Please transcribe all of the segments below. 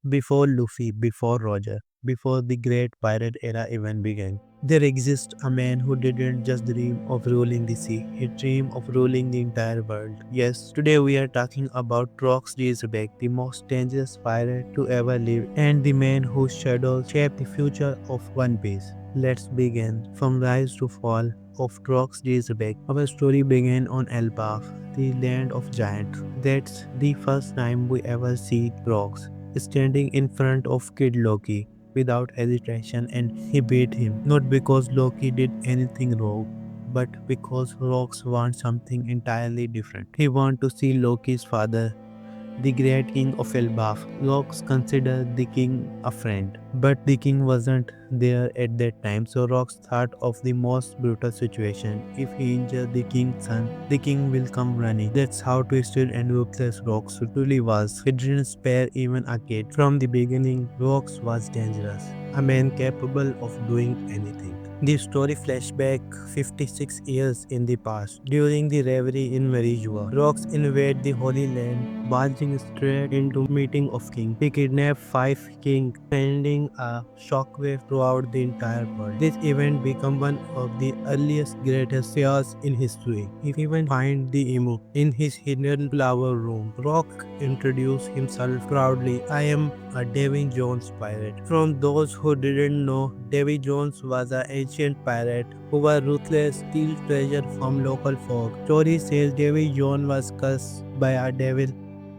Before Luffy, before Roger, before the great pirate era even began, there exists a man who didn't just dream of ruling the sea, he dreamed of ruling the entire world. Yes, today we are talking about Rox D. Zebek, the most dangerous pirate to ever live, and the man whose shadow shaped the future of One Piece. Let's begin. From rise to fall of Rox D. Zebek, our story began on Elbaf, the land of giants. That's the first time we ever see Rox standing in front of Kid Loki without hesitation, and he beat him, not because Loki did anything wrong, but because Rox wants something entirely different. He wants to see Loki's father, the great king of Elbaf. Rox considered the king a friend, but the king wasn't there at that time, so Rox thought of the most brutal situation. If he injures the king's son, the king will come running. That's how twisted and ruthless Rox truly was. He didn't spare even a kid. From the beginning, Rox was dangerous, a man capable of doing anything. The story flashback 56 years in the past. During the revelry in Marijua, Rox invade the Holy Land, marching straight into meeting of king. He kidnapped 5 kings, sending a shockwave throughout the entire world. This event became one of the earliest greatest chaos in history. He even find the emu in his hidden flower room. Rock introduced himself proudly. I am a Davy Jones pirate. From those who didn't know, Davy Jones was an ancient pirate who was ruthless, steal treasure from local folk. Story says Davy Jones was cursed by a devil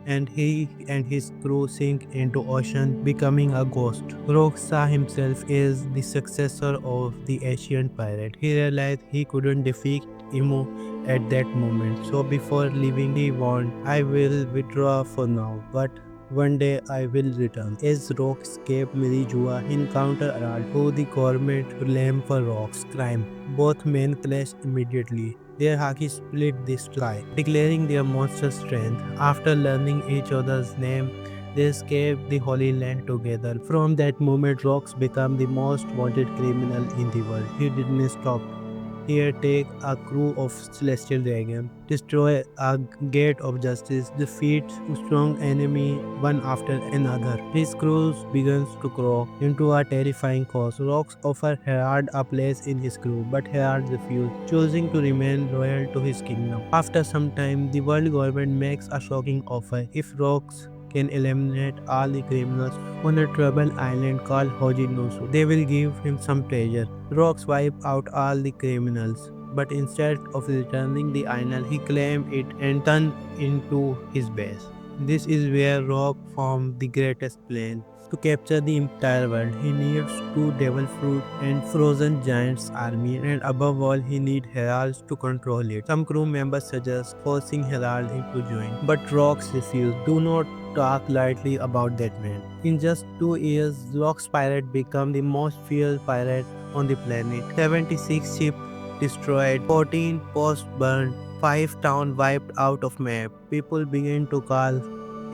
and he and his crew sink into ocean, becoming a ghost. Rogue saw himself as the successor of the ancient pirate. He realized he couldn't defeat Emu at that moment, so before leaving he warned, I will withdraw for now, but one day I will return. As Rock escaped Mirijua, he encountered Aral, who the government blamed for Rock's crime. Both men clashed immediately. Their haki split the sky, declaring their monster strength. After learning each other's name, they escaped the Holy Land together. From that moment, Rox became the most wanted criminal in the world. He didn't stop. Here, take a crew of celestial dragon, destroy a gate of justice, defeat a strong enemy one after another. His crew begins to grow into a terrifying cause. Rox offers Herald a place in his crew, but Herald refused, choosing to remain loyal to his kingdom. After some time, the world government makes a shocking offer. If Rox can eliminate all the criminals on a troubled island called Hojinosu, they will give him some treasure. Rox wiped out all the criminals, but instead of returning the island, he claimed it and turned into his base. This is where Rock formed the greatest plan. To capture the entire world, he needs two devil fruit and frozen giants army, and above all, he needs heralds to control it. Some crew members suggest forcing Herald to join, but Rox refused. Do not talk lightly about that man. In just 2 years, Rock's pirate became the most feared pirate on the planet. 76 ships destroyed, 14 posts burned, 5 towns wiped out of map. People began to call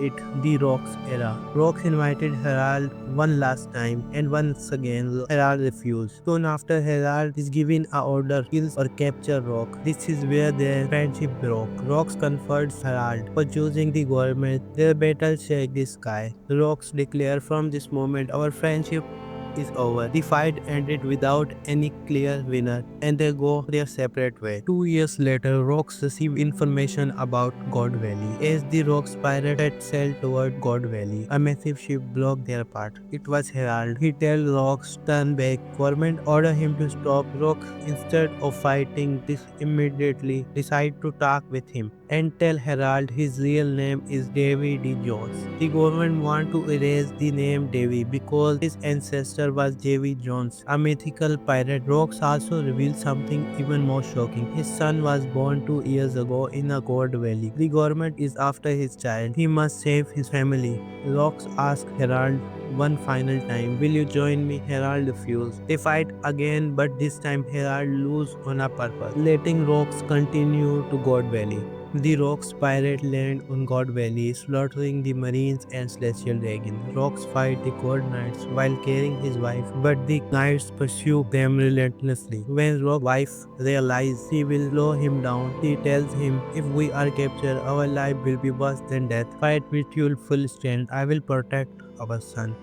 it the Rock's era. Rox invited Herald one last time, and once again Herald refused. Soon after, Herald is given a order kill or capture Rock. This is where their friendship broke. Rox confronts Herald for choosing the government. Their battle shakes the sky. Rox declared, from this moment our friendship is over. The fight ended without any clear winner, and they go their separate way. 2 years later, Rox receive information about God Valley. As the Rox pirate had sailed toward God Valley, a massive ship blocked their path. It was Herald. He tells Rox turn back. Government order him to stop. Rox, instead of fighting this immediately, decide to talk with him and tell Herald his real name is Davy D. Jones. The government want to erase the name Davy because his ancestor was Davy Jones, a mythical pirate. Rox also reveals something even more shocking. His son was born 2 years ago in a God Valley. The government is after his child. He must save his family. Rox asks Herald one final time, will you join me? Herald refuses. They fight again, but this time Herald loses on a purpose, letting Rox continue to God Valley. The Rock's pirate land on God Valley, slaughtering the marines and celestial dragons. Rox fight the God Knights while carrying his wife, but the Knights pursue them relentlessly. When Rock's wife realizes she will slow him down, she tells him, if we are captured, our life will be worse than death. Fight with your full strength. I will protect our son.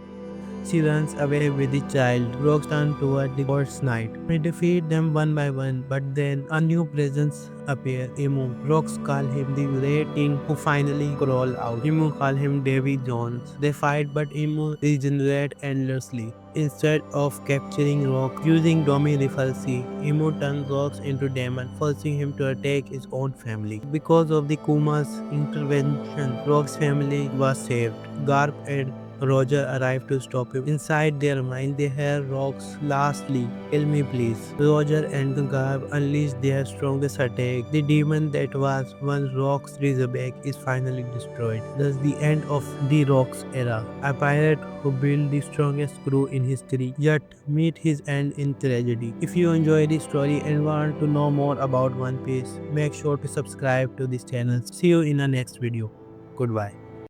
She runs away with the child. Rocks turn toward the God's Knight. We defeat them one by one, but then a new presence appear. Emu. Rocks call him the Great King who finally crawl out. Emu call him Davy Jones. They fight, but Emu regenerate endlessly. Instead of capturing Rock using Domi Refulsi, Emu turns Rocks into demon, forcing him to attack his own family. Because of the Kuma's intervention, Rock's family was saved. Garp and Roger arrived to stop him. Inside their mind, they hear Rock's lastly, "Kill me please." Roger and Garb unleash their strongest attack. The demon that was once Rock's Razorback is finally destroyed. Thus the end of the Rock's era. A pirate who built the strongest crew in history, yet meet his end in tragedy. If you enjoy this story and want to know more about One Piece, make sure to subscribe to this channel. See you in the next video. Goodbye.